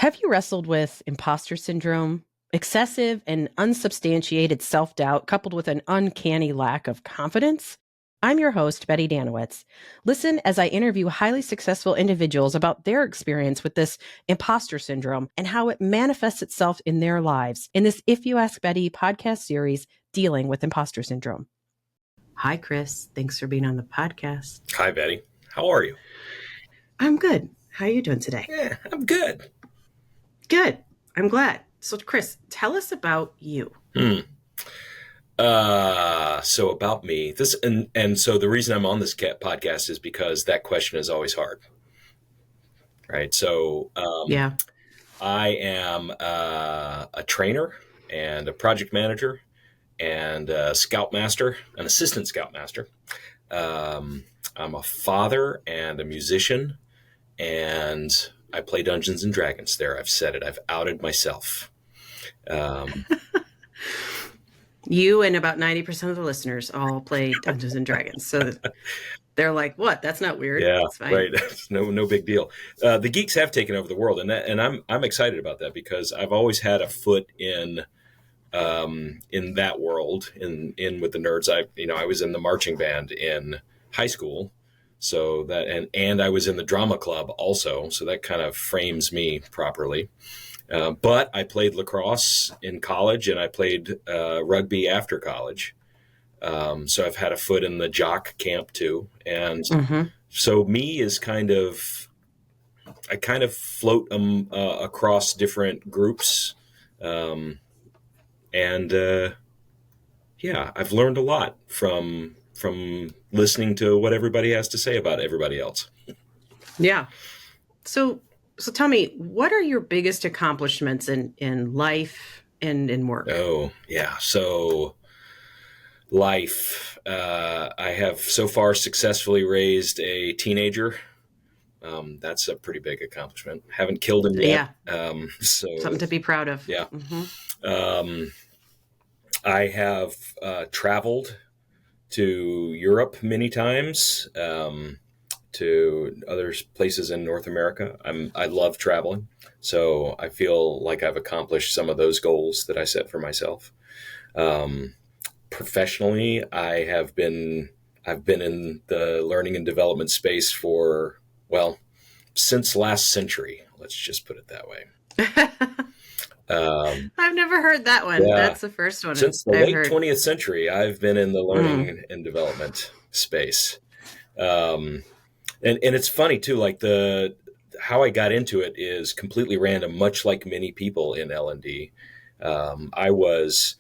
Have you wrestled with imposter syndrome? Excessive and unsubstantiated self-doubt coupled with an uncanny lack of confidence? I'm your host, Betty Danowitz. Listen as I interview highly successful individuals about their experience with this imposter syndrome and how it manifests itself in their lives in this If You Ask Betty podcast series dealing with imposter syndrome. Hi, Chris. Thanks for being on the podcast. Hi, Betty. How are you? I'm good. How are you doing today? Yeah, I'm good. Good. I'm glad. So, Chris, tell us about you. So about me, so the reason I'm on this podcast is because that question is always hard, right? So, I am a trainer and a project manager and a scoutmaster, an assistant scoutmaster. I'm a father and a musician, and I play Dungeons and Dragons. There, I've said it. I've outed myself. You and about 90% of the listeners all play Dungeons and Dragons. So they're like, what? That's not weird. Yeah, that's fine. Right. No big deal. The geeks have taken over the world, and I'm excited about that because I've always had a foot in that world, in with the nerds. I was in the marching band in high school, so that and I was in the drama club also, so that kind of frames me properly. But I played lacrosse in college, and I played rugby after college. So I've had a foot in the jock camp too. And so me is I kind of float across different groups. I've learned a lot from listening to what everybody has to say about everybody else. Yeah. So tell me, what are your biggest accomplishments in life and in work? Oh, yeah. So life, I have so far successfully raised a teenager. That's a pretty big accomplishment. Haven't killed him yet. Yeah. So something to be proud of. Yeah. I have traveled to Europe many times, to other places in North America. I love traveling, so I feel like I've accomplished some of those goals that I set for myself. Professionally, I've been in the learning and development space since last century. Let's just put it that way. I've never heard that one. Yeah, that's the first one. Since the late 20th century, I've been in the learning and development space. And it's funny too, like how I got into it is completely random, much like many people in L&D. I was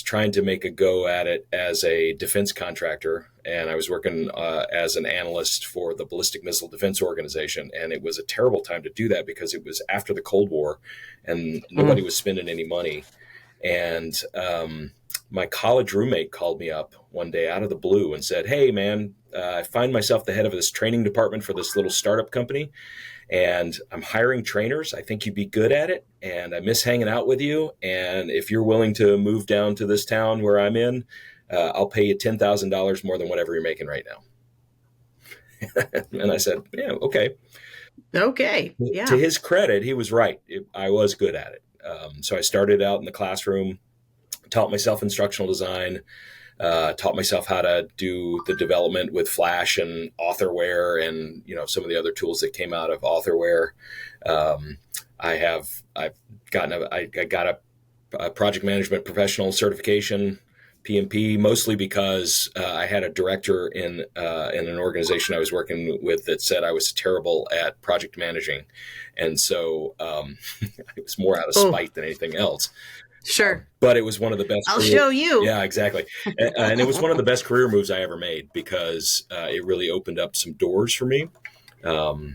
trying to make a go at it as a defense contractor, and I was working as an analyst for the Ballistic Missile Defense Organization. And it was a terrible time to do that because it was after the Cold War and nobody was spending any money. And my college roommate called me up one day out of the blue and said, "Hey, man, I find myself the head of this training department for this little startup company, and I'm hiring trainers. I think you'd be good at it, and I miss hanging out with you. And if you're willing to move down to this town where I'm in, I'll pay you $10,000 more than whatever you're making right now." And I said, "Yeah, okay." Okay. Yeah. To his credit, he was right. I was good at it. So I started out in the classroom, taught myself instructional design, taught myself how to do the development with Flash and Authorware and some of the other tools that came out of Authorware. I got a project management professional certification, PMP, mostly because I had a director in an organization I was working with that said I was terrible at project managing, and so it was more out of spite than anything else. Sure. But it was one of the best. I'll show you. Yeah, exactly. And it was one of the best career moves I ever made because it really opened up some doors for me. And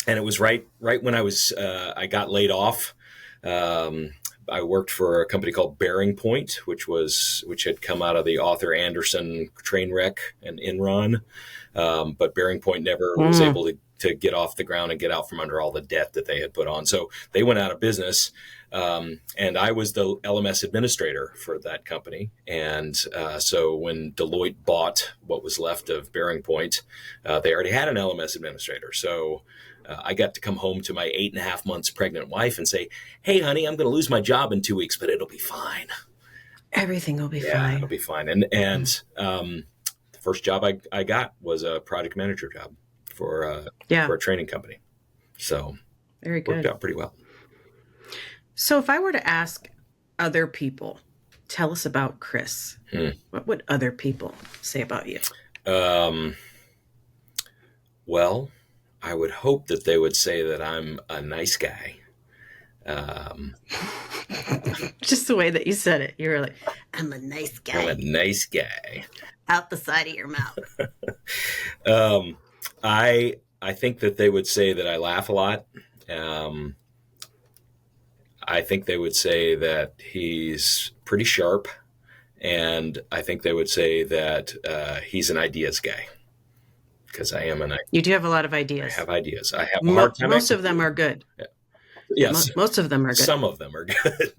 it was right when I got laid off. I worked for a company called Bearing Point, which had come out of the Arthur Anderson train wreck and Enron. But Bearing Point never was able to get off the ground and get out from under all the debt that they had put on. So they went out of business. And I was the LMS administrator for that company. And so when Deloitte bought what was left of Bearing Point, they already had an LMS administrator. So I got to come home to my 8.5 months pregnant wife and say, "Hey, honey, I'm going to lose my job in 2 weeks, but it'll be fine. Everything will be fine. It'll be fine." And the first job I got was a project manager job for a training company. So very good. Worked out pretty well. So if I were to ask other people, tell us about Chris, what would other people say about you? Well, I would hope that they would say that I'm a nice guy. Just the way that you said it. You were like, I'm a nice guy. I'm a nice guy. Out the side of your mouth. I think that they would say that I laugh a lot. I think they would say that he's pretty sharp. And I think they would say that he's an ideas guy. Because I am You do have a lot of ideas. I have ideas. I have a hard time. Most of them are good. Yeah. Yes. Most of them are good. Some of them are good.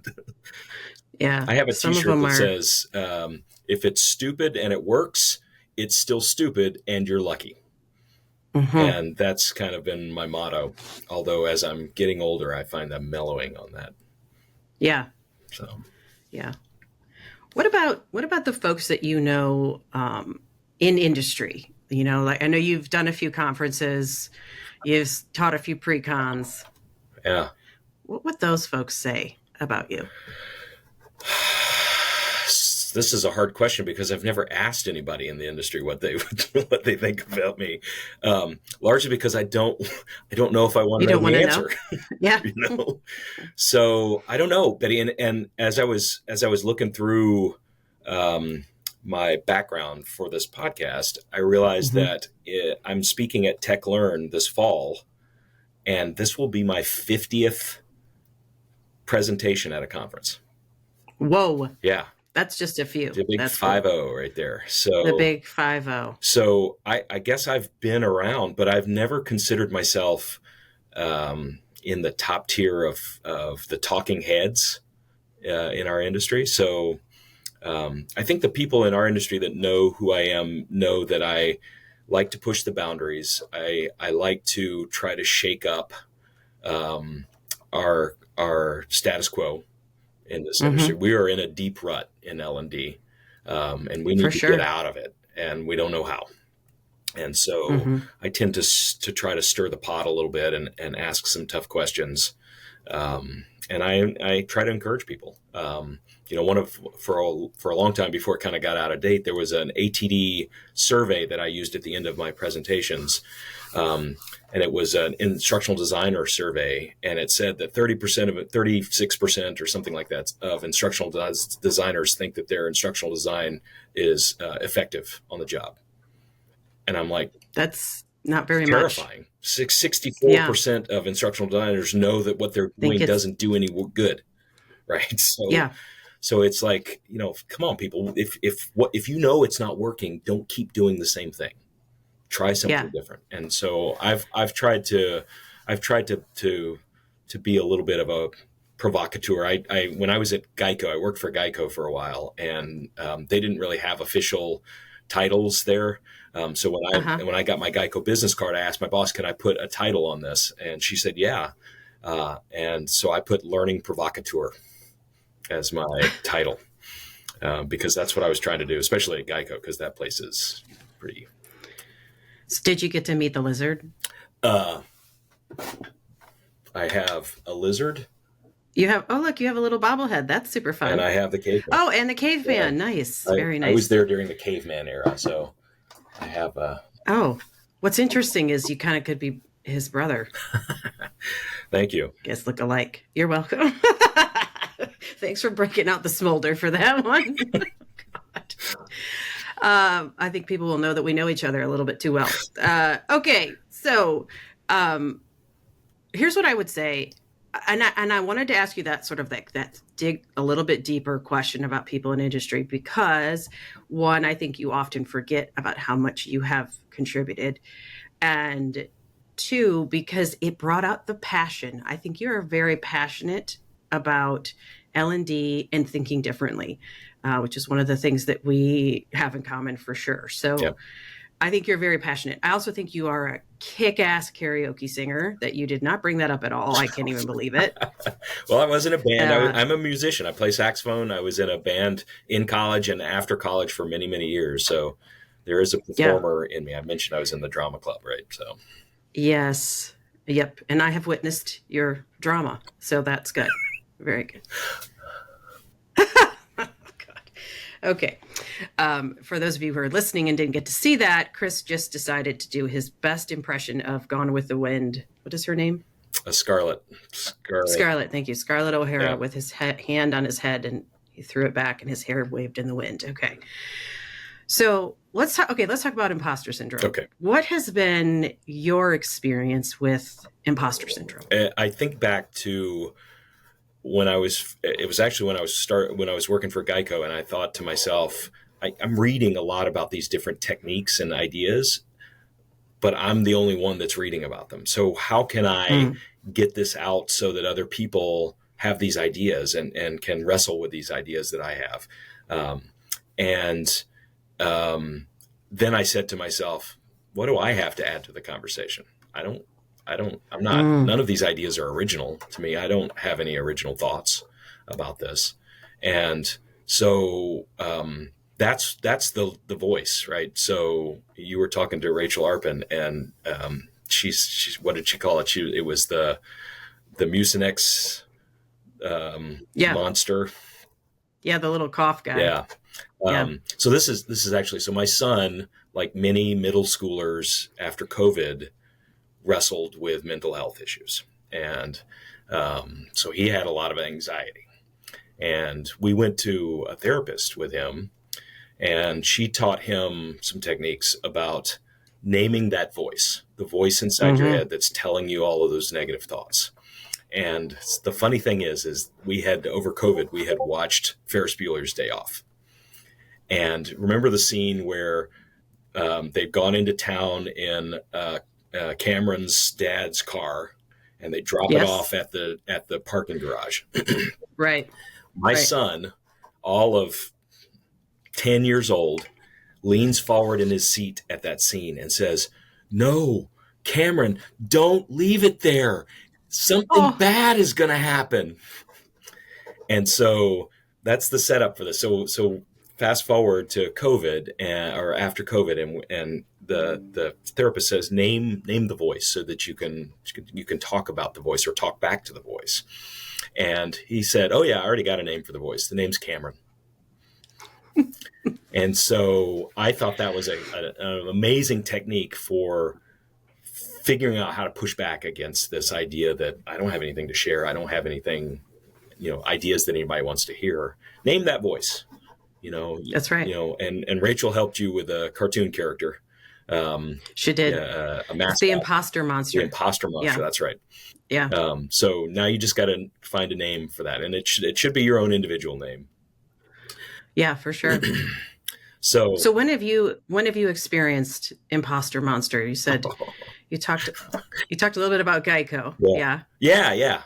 Yeah. I have a t-shirt that says, if it's stupid and it works, it's still stupid and you're lucky. Mm-hmm. And that's kind of been my motto. Although as I'm getting older, I find I'm mellowing on that. Yeah. So. Yeah. What about the folks that you know in industry? You know, like I know you've done a few conferences, you've taught a few pre-cons. Yeah. What would those folks say about you? This is a hard question because I've never asked anybody in the industry what they think about me. Largely because I don't know if I want to know the answer. Yeah. You know? So I don't know, Betty. And as I was looking through my background for this podcast, I realized that I'm speaking at Tech Learn this fall, and this will be my 50th presentation at a conference. Whoa. Yeah. That's just a few. The big 5-0 right there. So the big 5-0. So I guess I've been around, but I've never considered myself in the top tier of the talking heads in our industry. So I think the people in our industry that know who I am know that I like to push the boundaries. I like to try to shake up our status quo in this industry. We are in a deep rut in L&D, and we need to get out of it, and we don't know how. And so I tend to try to stir the pot a little bit and ask some tough questions. And I try to encourage people. For a long time before it kind of got out of date, there was an ATD survey that I used at the end of my presentations. And it was an instructional designer survey. And it said that 30% of it, 36% or something like that of instructional designers think that their instructional design is effective on the job. And I'm like, that's not very terrifying. 64% of instructional designers know that what they're doing doesn't do any good. Right. So it's like, come on, people, if you know it's not working, don't keep doing the same thing. Try something different. And so I've tried to be a little bit of a provocateur. When I was at Geico, I worked for Geico for a while, and they didn't really have official titles there. So when I got my Geico business card, I asked my boss, "Can I put a title on this?" And she said, "Yeah." And so I put learning provocateur as my title, because that's what I was trying to do, especially at Geico, because that place is pretty. So did you get to meet the lizard? I have a lizard. You have a little bobblehead. That's super fun. And I have the caveman. Oh, and the caveman. Nice. Very nice. I was there during the caveman era, so I have a. Oh, what's interesting is you kind of could be his brother. Thank you. Guess look alike. You're welcome. Thanks for breaking out the smolder for that one. God. I think people will know that we know each other a little bit too well. Okay, so here's what I would say, and I wanted to ask you that sort of that dig a little bit deeper question about people in industry, because one, I think you often forget about how much you have contributed, and too, because it brought out the passion. I think you're very passionate about L&D and thinking differently, which is one of the things that we have in common for sure. Yeah. So I think you're very passionate. I also think you are a kick-ass karaoke singer, that you did not bring that up at all. I can't even believe it. Well, I was in a band. I'm a musician. I play saxophone. I was in a band in college and after college for many, many years. So there is a performer in me. I mentioned I was in the drama club, right? So yes. Yep. And I have witnessed your drama. So that's good. Very good. Okay. For those of you who are listening and didn't get to see that, Chris just decided to do his best impression of Gone with the Wind. What is her name? Scarlett. Scarlett. Thank you. Scarlett O'Hara, Yeah. with his hand on his head, and he threw it back and his hair waved in the wind. Okay. So let's talk about imposter syndrome. Okay. What has been your experience with imposter syndrome? I think back to when I was working for Geico, and I thought to myself, I'm reading a lot about these different techniques and ideas, but I'm the only one that's reading about them. So how can I get this out so that other people have these ideas and can wrestle with these ideas that I have? Then I said to myself, what do I have to add to the conversation? None of these ideas are original to me. I don't have any original thoughts about this. And so, that's the voice, right? So you were talking to Rachel Arpin, and, she's what did she call it? It was the Mucinex, monster. Yeah. The little cough guy. Yeah. So this is actually, so my son, like many middle schoolers after COVID, wrestled with mental health issues. And so he had a lot of anxiety. And we went to a therapist with him, and she taught him some techniques about naming that voice, the voice inside your head that's telling you all of those negative thoughts. And the funny thing is over COVID, we had watched Ferris Bueller's Day Off. And remember the scene where they've gone into town in Cameron's dad's car, and they drop it off at the parking garage. Right. My son, all of 10 years old, leans forward in his seat at that scene and says, "No, Cameron, don't leave it there. Something bad is going to happen." And so that's the setup for this. So fast forward to COVID, or after COVID, and the therapist says, name the voice so that you can talk about the voice or talk back to the voice. And he said, "Oh yeah, I already got a name for the voice. The name's Cameron." And so I thought that was an amazing technique for figuring out how to push back against this idea that I don't have anything to share. I don't have anything, ideas that anybody wants to hear. Name that voice. That's right. And Rachel helped you with a cartoon character. She did. A mascot. It's the imposter monster. The imposter monster. Yeah. That's right. Yeah. So now you just got to find a name for that, and it should be your own individual name. Yeah, for sure. So when have you experienced imposter monster? You said you talked a little bit about Geico. Yeah.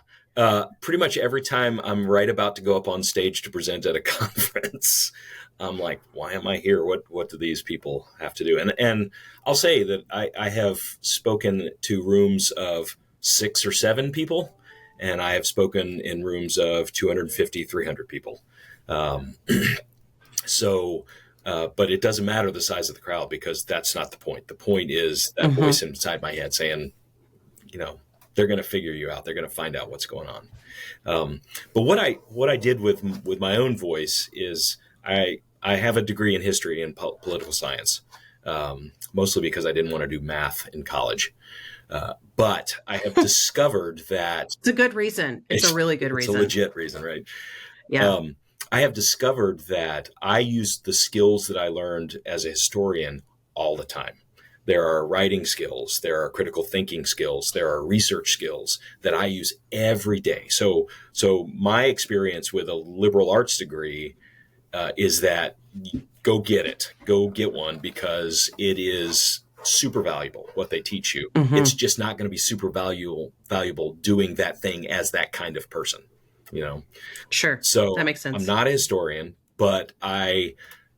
Pretty much every time I'm right about to go up on stage to present at a conference, I'm like, why am I here? What do these people have to do? And I'll say that I have spoken to rooms of 6 or 7 people, and I have spoken in rooms of 250, 300 people. But it doesn't matter the size of the crowd, because that's not the point. The point is that voice inside my head saying, they're going to figure you out. They're going to find out what's going on. But what I did with my own voice is I have a degree in history and political science, mostly because I didn't want to do math in college. But I have discovered that it's a good reason. It's a really good reason. It's a legit reason, right? Yeah. I have discovered that I use the skills that I learned as a historian all the time. There are writing skills, there are critical thinking skills, there are research skills that I use every day. So my experience with a liberal arts degree is that go get it, go get one, because it is super valuable, what they teach you. It's Mm-hmm. just not going to be super valuable doing that thing as that kind of person, you know? Sure. That So makes I'm sense. not a historian, but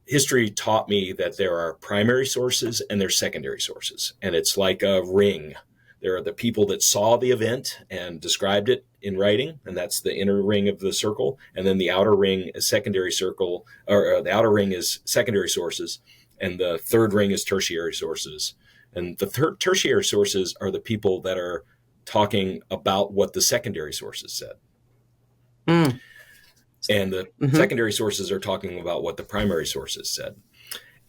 history taught me that there are primary sources and there's secondary sources. And it's like a ring. There are the people that saw the event and described it in writing, and that's the inner ring of the circle. And then the outer ring is secondary circle, or the outer ring is secondary sources, and the third ring is tertiary sources. And the tertiary sources are the people that are talking about what the secondary sources said. Mm. And the Mm-hmm. secondary sources are talking about what the primary sources said.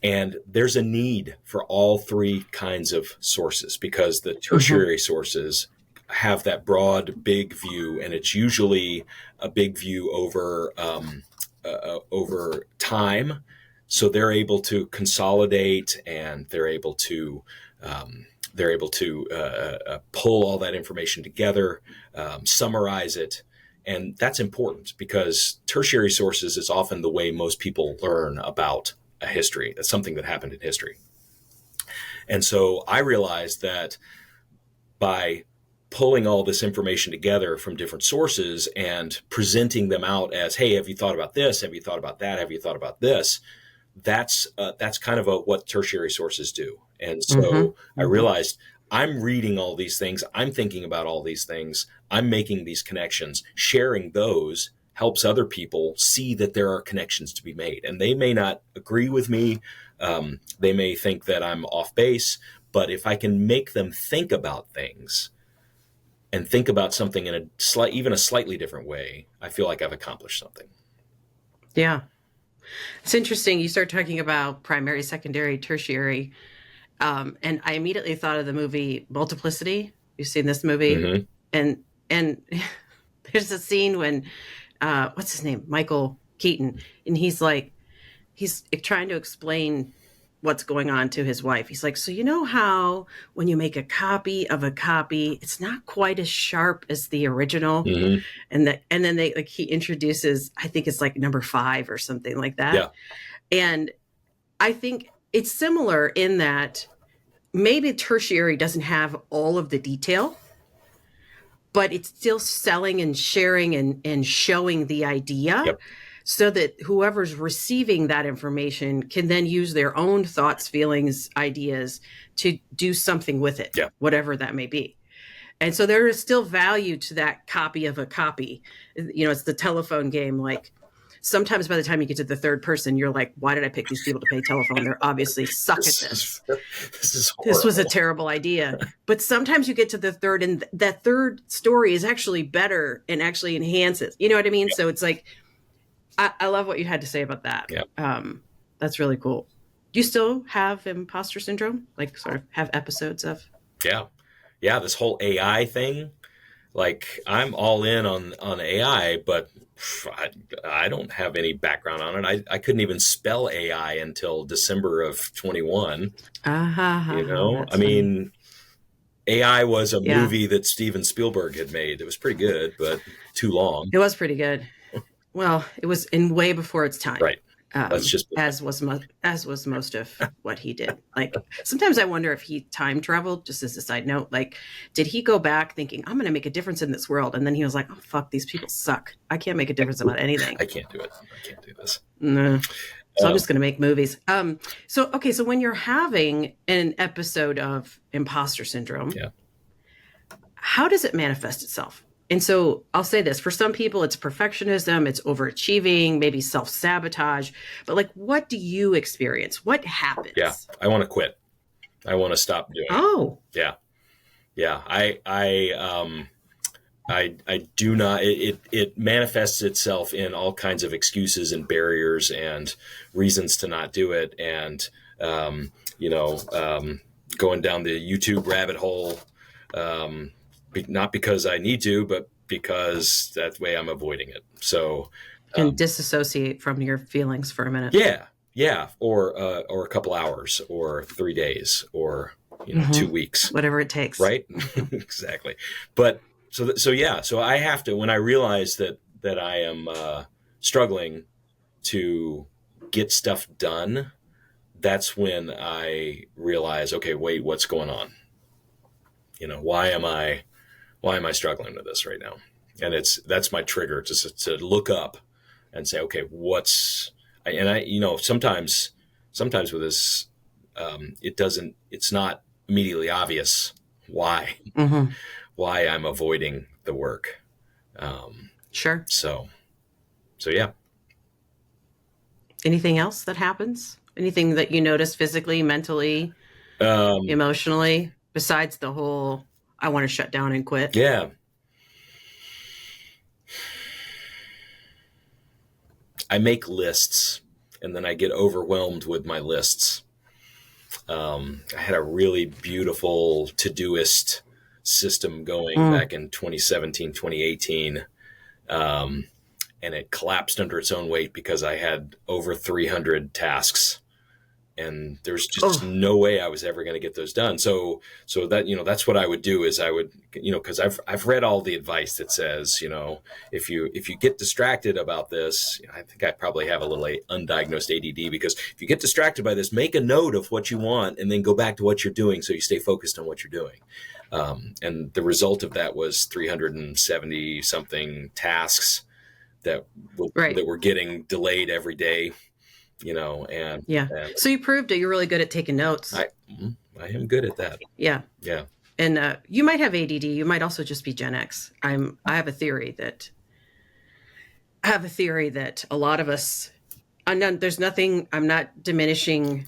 And there's a need for all three kinds of sources because the Mm-hmm. tertiary sources have that broad, big view, and it's usually a big view over time. So they're able to consolidate, and they're able to pull all that information together, summarize it. And that's important because tertiary sources is often the way most people learn about a history. That's something that happened in history. And so I realized that by pulling all this information together from different sources and presenting them out as, hey, have you thought about this? Have you thought about that? Have you thought about this? That's kind of what tertiary sources do. And Mm-hmm. so I Mm-hmm. realized I'm reading all these things. I'm thinking about all these things. I'm making these connections. Sharing those helps other people see that there are connections to be made. And they may not agree with me. They may think that I'm off base. But if I can make them think about things and think about something in even a slightly different way, I feel like I've accomplished something. Yeah. It's interesting. You start talking about primary, secondary, tertiary. And I immediately thought of the movie Multiplicity. You've seen this movie? Mm-hmm. And there's a scene when what's his name? Michael Keaton. And he's trying to explain what's going on to his wife. He's like, so you know how when you make a copy of a copy, it's not quite as sharp as the original. Mm-hmm. And then he introduces, I think it's like number 5 or something like that. Yeah. And I think it's similar in that maybe tertiary doesn't have all of the detail, but it's still selling and sharing and showing the idea Yep. so that whoever's receiving that information can then use their own thoughts, feelings, ideas to do something with it, Yeah. whatever that may be. And so there is still value to that copy of a copy. You know, it's the telephone game. Like sometimes by the time you get to the third person, you're like, why did I pick these people to pay telephone? They're obviously suck at this. This is horrible. This was a terrible idea. But sometimes you get to the third, and that third story is actually better and actually enhances. You know what I mean? Yeah. So it's like, I love what you had to say about that. Yeah. That's really cool. Do you still have imposter syndrome? Like sort of have episodes of? Yeah. Yeah. This whole AI thing, like I'm all in on AI, but I don't have any background on it. I couldn't even spell AI until December of 21. I That's funny. mean, AI was a Yeah, movie that Steven Spielberg had made. It was pretty good, but too long. it was pretty good. Well, it was in way before its time. Right. Let's just put that. As was most of what he did. Like sometimes I wonder if he time traveled. Just as a side note, like did he go back thinking I'm going to make a difference in this world, and then he was like, "Oh fuck, these people suck. I can't make a difference about anything. I can't do it. I can't do this. No." So I'm Um, just going to make movies. So when you're having an episode of imposter syndrome, Yeah. how does it manifest itself? And so I'll say this, for some people, it's perfectionism, it's overachieving, maybe self-sabotage, but like, what do you experience? What happens? Yeah. I want to quit. I want to stop doing it. Oh, Yeah. Yeah. I do not, it manifests itself in all kinds of excuses and barriers and reasons to not do it. And, going down the YouTube rabbit hole, not because I need to, but because that's the way I'm avoiding it. So, can disassociate from your feelings for a minute. yeah. Or a couple hours or 3 days or, 2 weeks, Whatever it takes. right? Exactly. But so I have to, when I realize that I am struggling to get stuff done, that's when I realize, okay, wait, what's going on? Why am I struggling with this right now? And that's my trigger to look up and say, okay, sometimes with this, it's not immediately obvious why Mm-hmm. why I'm avoiding the work. Sure. So yeah. Anything else that happens? Anything that you notice physically, mentally, emotionally, besides the whole, I want to shut down and quit? Yeah. I make lists and then I get overwhelmed with my lists. I had a really beautiful Todoist system going back in 2017, 2018. And it collapsed under its own weight because I had over 300 tasks. And there's just no way I was ever going to get those done. So that, that's what I would do is I would, cause I've read all the advice that says, if you get distracted about this, I think I probably have a little undiagnosed ADD, because if you get distracted by this, make a note of what you want and then go back to what you're doing. So you stay focused on what you're doing. And the result of that was 370 something tasks that were getting delayed every day. And so you proved it. You're really good at taking notes. I am good at that. Yeah. And you might have ADD. You might also just be Gen X. I have a theory that a lot of us, there's nothing, I'm not diminishing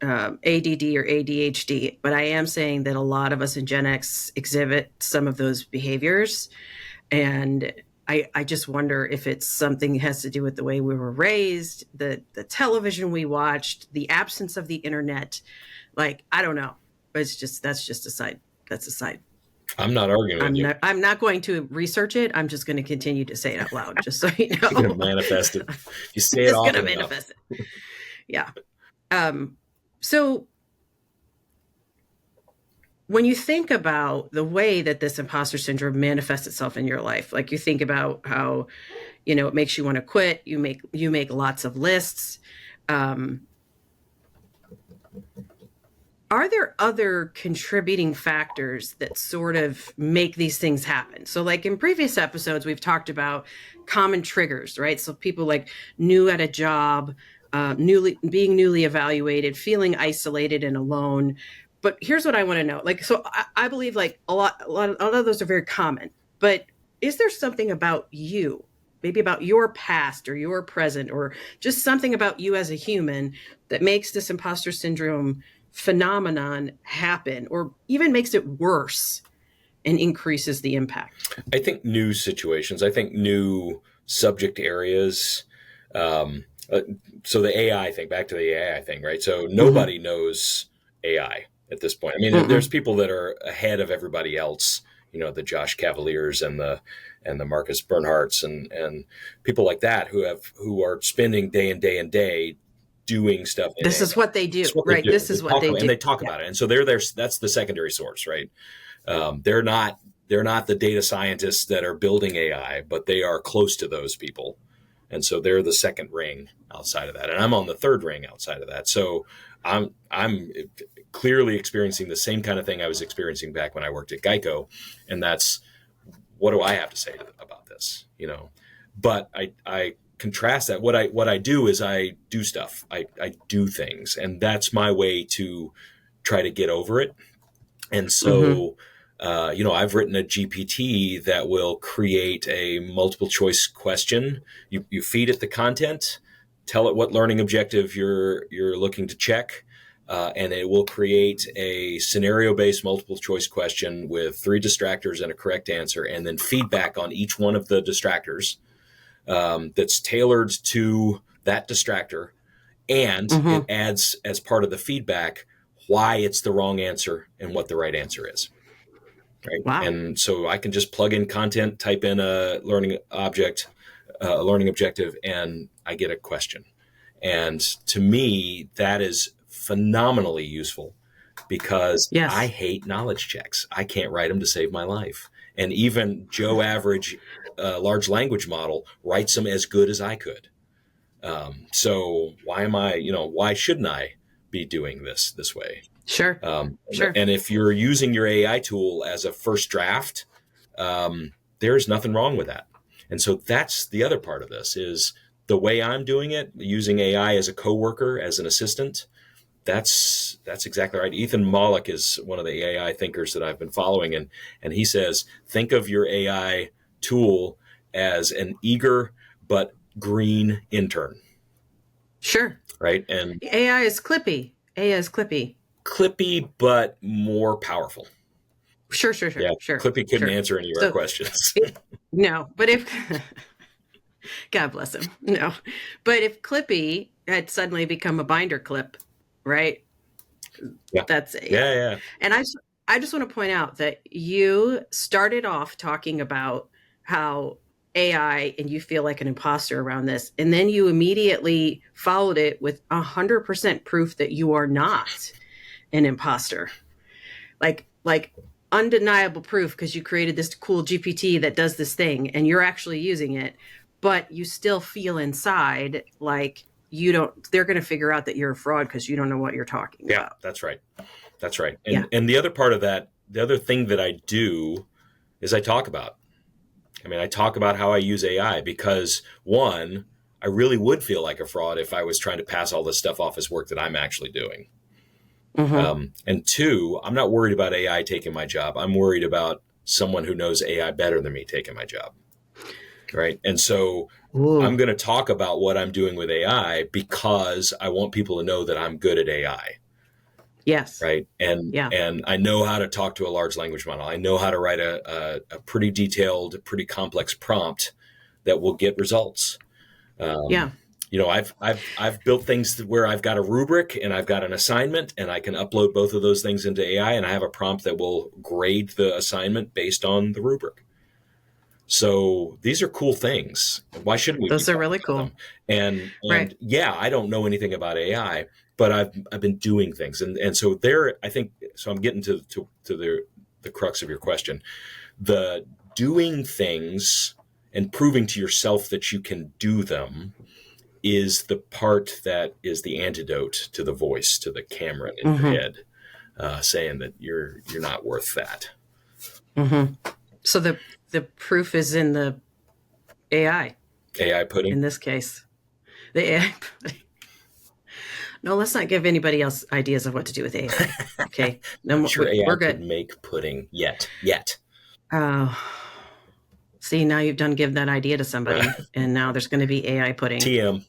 ADD or ADHD, but I am saying that a lot of us in Gen X exhibit some of those behaviors. And I just wonder if it's something that has to do with the way we were raised, the television we watched, the absence of the internet. Like, I don't know. But that's just a side. That's a side. I'm not arguing with you. I'm not going to research it. I'm just going to continue to say it out loud, just so you know. You're going to manifest it. You say it often enough. It's going to manifest it. Yeah. So when you think about the way that this imposter syndrome manifests itself in your life, like you think about how, it makes you want to quit. You make lots of lists. Are there other contributing factors that sort of make these things happen? So like in previous episodes, we've talked about common triggers, right? So people like new at a job, being newly evaluated, feeling isolated and alone. But here's what I want to know. Like, so I believe like a lot of those are very common, but is there something about you, maybe about your past or your present, or just something about you as a human that makes this imposter syndrome phenomenon happen, or even makes it worse and increases the impact? I think new situations, I think new subject areas. So the AI thing, back to the AI thing, right? So nobody knows AI at this point. I mean, there's people that are ahead of everybody else, the Josh Cavaliers and the Marcus Bernhardts and people like that who are spending day and day and day doing stuff. This is what they do, right? This is what they do. And they talk about it. And so they're there. That's the secondary source, right? They're not the data scientists that are building AI, but they are close to those people. And so they're the second ring outside of that. And I'm on the third ring outside of that. So I'm clearly experiencing the same kind of thing I was experiencing back when I worked at Geico. And that's, what do I have to say about this? But I contrast that. What I do is I do stuff. I do things, and that's my way to try to get over it. And so, I've written a GPT that will create a multiple choice question. You feed it the content, tell it what learning objective you're looking to check, and it will create a scenario-based multiple choice question with 3 distractors and a correct answer, and then feedback on each one of the distractors that's tailored to that distractor. And it adds, as part of the feedback, why it's the wrong answer and what the right answer is. Right. Wow. And so I can just plug in content, type in a learning objective, and I get a question. And to me, that is phenomenally useful, because I hate knowledge checks. I can't write them to save my life. And even Joe Average large language model writes them as good as I could. So why shouldn't I be doing this way. Sure. Sure. And if you're using your AI tool as a first draft, there's nothing wrong with that. And so that's the other part of this is the way I'm doing it, using AI as a coworker, as an assistant. That's exactly right. Ethan Mollick is one of the AI thinkers that I've been following, and he says, think of your AI tool as an eager but green intern. Sure. Right? And AI is clippy. Clippy, but more powerful. Sure. Yeah, Sure. Clippy couldn't answer any of our questions. No, but if God bless him, no, but if Clippy had suddenly become a binder clip, right? Yeah. That's it. Yeah. And I just want to point out that you started off talking about how AI and you feel like an imposter around this, and then you immediately followed it with 100% proof that you are not an imposter. Like undeniable proof because you created this cool GPT that does this thing and you're actually using it, but you still feel inside like they're going to figure out that you're a fraud because you don't know what you're talking about. That's right. And the other part of that, the other thing that I do is I talk about how I use AI because, one, I really would feel like a fraud if I was trying to pass all this stuff off as work that I'm actually doing. Mm-hmm. And two, I'm not worried about AI taking my job. I'm worried about someone who knows AI better than me taking my job. Right. And so I'm going to talk about what I'm doing with AI because I want people to know that I'm good at AI. Yes. Right. And I know how to talk to a large language model. I know how to write a pretty detailed, pretty complex prompt that will get results. I've built things where I've got a rubric and I've got an assignment and I can upload both of those things into AI and I have a prompt that will grade the assignment based on the rubric. So these are cool things. Why shouldn't we? Those are really cool. And yeah, I don't know anything about AI, but I've been doing things. And so there, I think, so I'm getting to the crux of your question. The doing things and proving to yourself that you can do them is the part that is the antidote to the voice, to the camera in your head, saying that you're not worth that. Mm-hmm. So the proof is in the AI. AI pudding? In this case. The AI pudding. No, let's not give anybody else ideas of what to do with AI. Okay. No, sure AI could make pudding yet. See, now you've give that idea to somebody, and now there's going to be AI pudding. TM.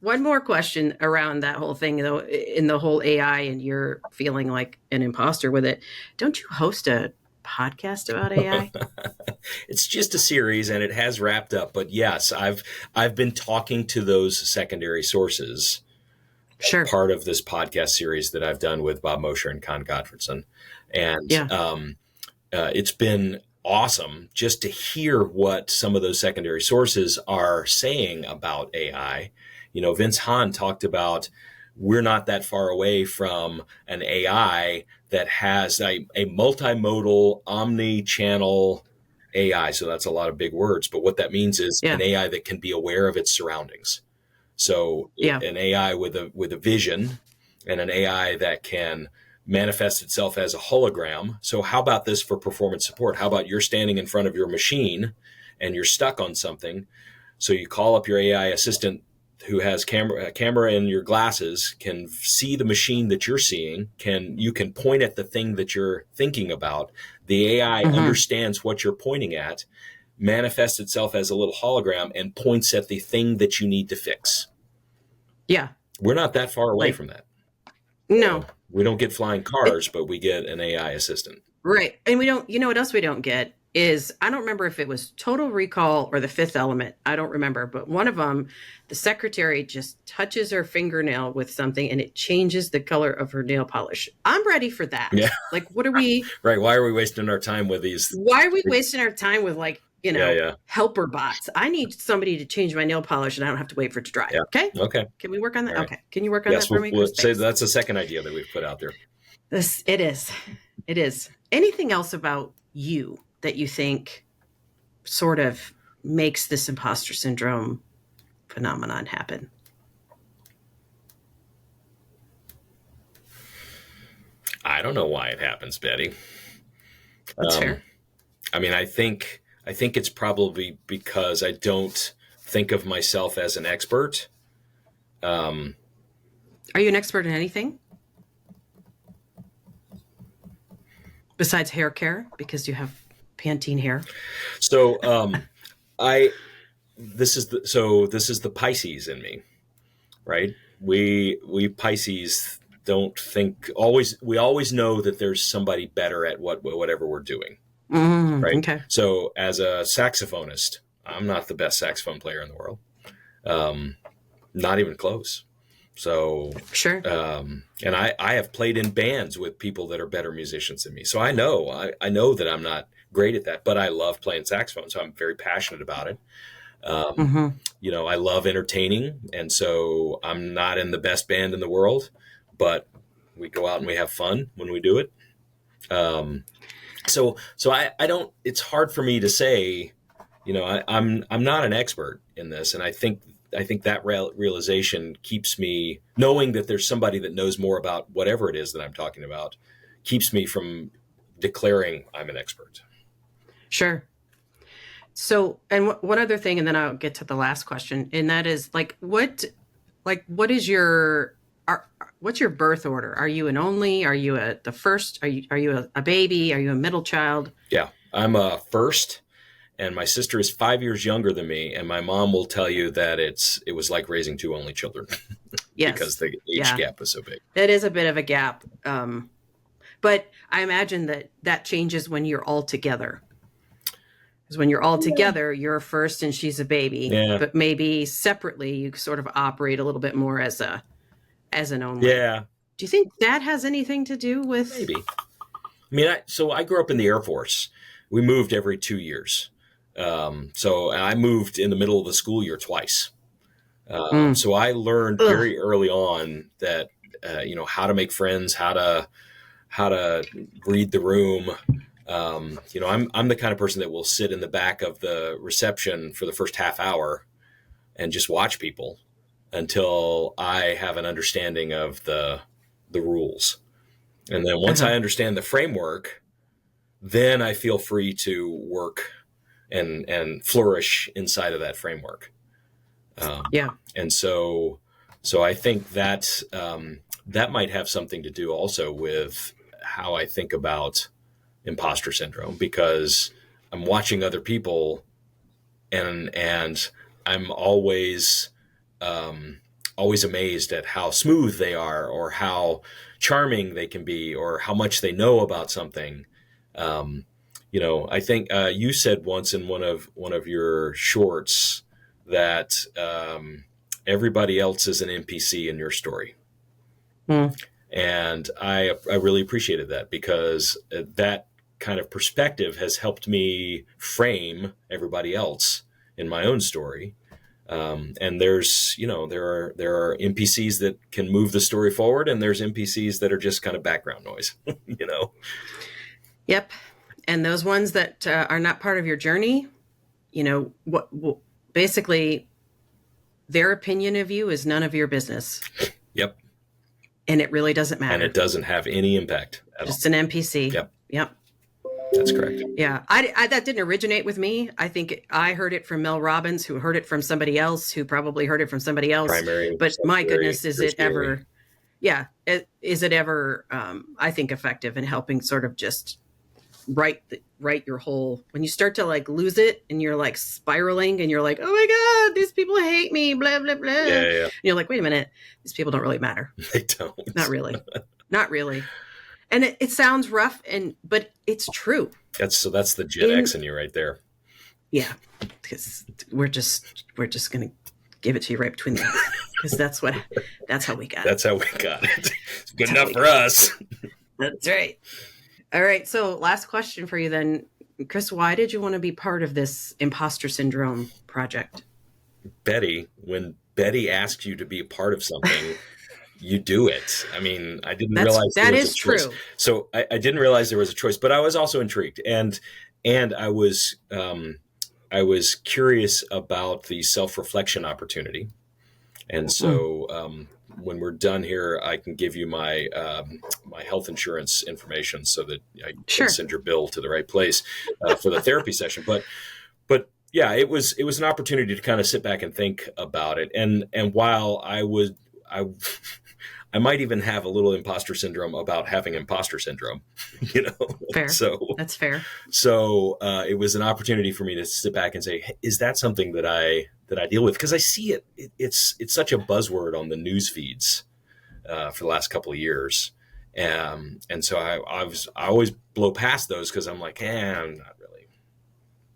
One more question around that whole thing, though, in the whole AI, and you're feeling like an imposter with it. Don't you host a podcast about AI? It's just a series, and it has wrapped up. But yes, I've been talking to those secondary sources. Sure. Part of this podcast series that I've done with Bob Mosher and Con Gottfredson, and it's been awesome just to hear what some of those secondary sources are saying about AI. Vince Hahn talked about we're not that far away from an AI that has a multimodal, omni-channel AI. So that's a lot of big words, but what that means is an AI that can be aware of its surroundings. So an AI with a vision and an AI that can manifest itself as a hologram. So how about this for performance support? How about you're standing in front of your machine and you're stuck on something? So you call up your AI assistant who has camera in your glasses, can see the machine that you're seeing, you can point at the thing that you're thinking about. The AI understands what you're pointing at, manifests itself as a little hologram, and points at the thing that you need to fix. Yeah. We're not that far away from that. No. We don't get flying cars, but we get an AI assistant. Right. And we don't, what else we don't get is, I don't remember if it was Total Recall or The Fifth Element. I don't remember. But one of them, the secretary just touches her fingernail with something and it changes the color of her nail polish. I'm ready for that. Yeah. Like, what are we? Right. Why are we wasting our time with these? Why are we wasting our time with helper bots? I need somebody to change my nail polish and I don't have to wait for it to dry. Yeah. Okay. Can we work on that? Right. Okay. Can you work on that for me? We'll say that's the second idea that we've put out there. It is. Anything else about you that you think sort of makes this imposter syndrome phenomenon happen? I don't know why it happens, Betty. That's Um, fair. I mean, I think it's probably because I don't think of myself as an expert. Um, Are you an expert in anything besides hair care because you have Pantene hair? so I this is the Pisces in me, right? We Pisces don't think always. We always know that there's somebody better at whatever we're doing, right? Okay. So as a saxophonist, I'm not the best saxophone player in the world. Um, Not even close. So, Sure. and I have played in bands with people that are better musicians than me. So I know that I'm not great at that, but I love playing saxophone. So I'm very passionate about it. Um, Hmm. I love entertaining. And so I'm not in the best band in the world, but we go out and we have fun when we do it. Um, so I don't, it's hard for me to say, I'm not an expert in this. And I think that realization keeps me knowing that there's somebody that knows more about whatever it is that I'm talking about, keeps me from declaring I'm an expert. Sure. So, and one other thing, and then I'll get to the last question, and that is what is your, what's your birth order? Are you an only? Are you the first? Are you a baby? Are you a middle child? Yeah, I'm a first, and my sister is 5 years younger than me, and my mom will tell you that it was like raising two only children because Yes. the age Yeah, gap was so big. that is a bit of a gap. But I imagine that changes when you're all together. Because when you're all together, you're first and she's a baby. Yeah, But maybe separately, you sort of operate a little bit more as an only. yeah, Do you think that has anything to do with? maybe. I mean, I grew up in the Air Force. We moved every 2 years. And I moved in the middle of the school year twice. Mm, So I learned ugh, very early on that how to make friends, how to read the room. I'm the kind of person that will sit in the back of the reception for the first half hour and just watch people until I have an understanding of the rules. And then once I uh-huh. understand the framework, then I feel free to work and flourish inside of that framework. Yeah. And so I think that might have something to do also with how I think about imposter syndrome, because I'm watching other people and I'm always amazed at how smooth they are, or how charming they can be, or how much they know about something. I think you said once in one of your shorts that everybody else is an NPC in your story. Mm, And I really appreciated that, because that kind of perspective has helped me frame everybody else in my own story. And there are NPCs that can move the story forward, and there's NPCs that are just kind of background noise. you know. yep. And those ones that are not part of your journey, basically their opinion of you is none of your business, Yep. and it really doesn't And it matter. doesn't have any impact at all. Just an NPC. Yep. Yep. That's correct. Yeah, I that didn't originate with me. I think I heard it from Mel Robbins, who heard it from somebody else, who probably heard it from somebody else. Primary, But my secondary, goodness, is it tertiary. ever? Yeah, is it ever? I think effective in helping sort of just write your whole. When you start to like lose it and you're like spiraling and you're like, oh my god, these people hate me, blah blah blah. Yeah, And yeah. you're like, wait a minute, these people don't really matter. They don't. Not really, not really. And it sounds rough, but it's true. That's the Gen In X in you right there. Yeah, because we're just gonna give it to you right between the eyes, because that's how we got it. That's how we got it. It's good That's how enough we for got us. it. That's right. All right. So last question for you then, Chris. Why did you want to be part of this imposter syndrome project? Betty, when Betty asks you to be a part of something, you do it. I mean, I didn't realize there That was a is choice. true. So I didn't realize there was a choice, but I was also intrigued, and I was curious about the self-reflection opportunity. And so when we're done here, I can give you my my health insurance information so that I can send your bill to the right place for the therapy session. But yeah, it was an opportunity to kind of sit back and think about it. And while I might even have a little imposter syndrome about having imposter syndrome, Fair. So that's fair. So it was an opportunity for me to sit back and say, hey, is that something that I deal with? Because I see it's such a buzzword on the news feeds for the last couple of years. And so I always blow past those because I'm like, I'm not really.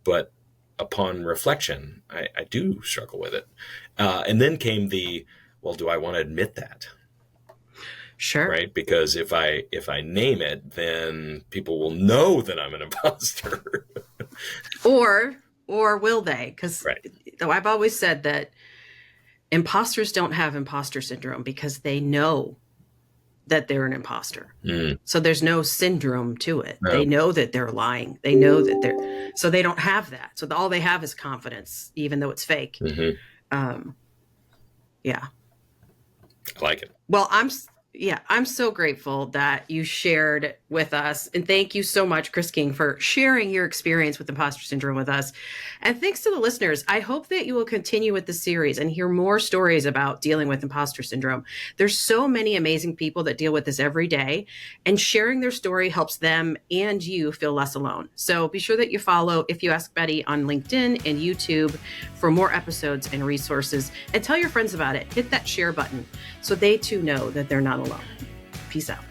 But upon reflection, I do struggle with it. And then came well, do I want to admit that? Sure. Right. Because if I name it, then people will know that I'm an imposter. Or will they? Because I've always said that imposters don't have imposter syndrome because they know that they're an imposter. So there's no syndrome to it. No. They know that they're lying. They know that so they don't have that. So all they have is confidence, even though it's fake. Mm-hmm. Yeah. I like it. Well, I'm so grateful that you shared with us. And thank you so much, Chris King, for sharing your experience with imposter syndrome with us. And thanks to the listeners. I hope that you will continue with the series and hear more stories about dealing with imposter syndrome. There's so many amazing people that deal with this every day, and sharing their story helps them and you feel less alone. So be sure that you follow If You Ask Betty on LinkedIn and YouTube for more episodes and resources, and tell your friends about it. Hit that share button so they too know that they're not alone. Peace out.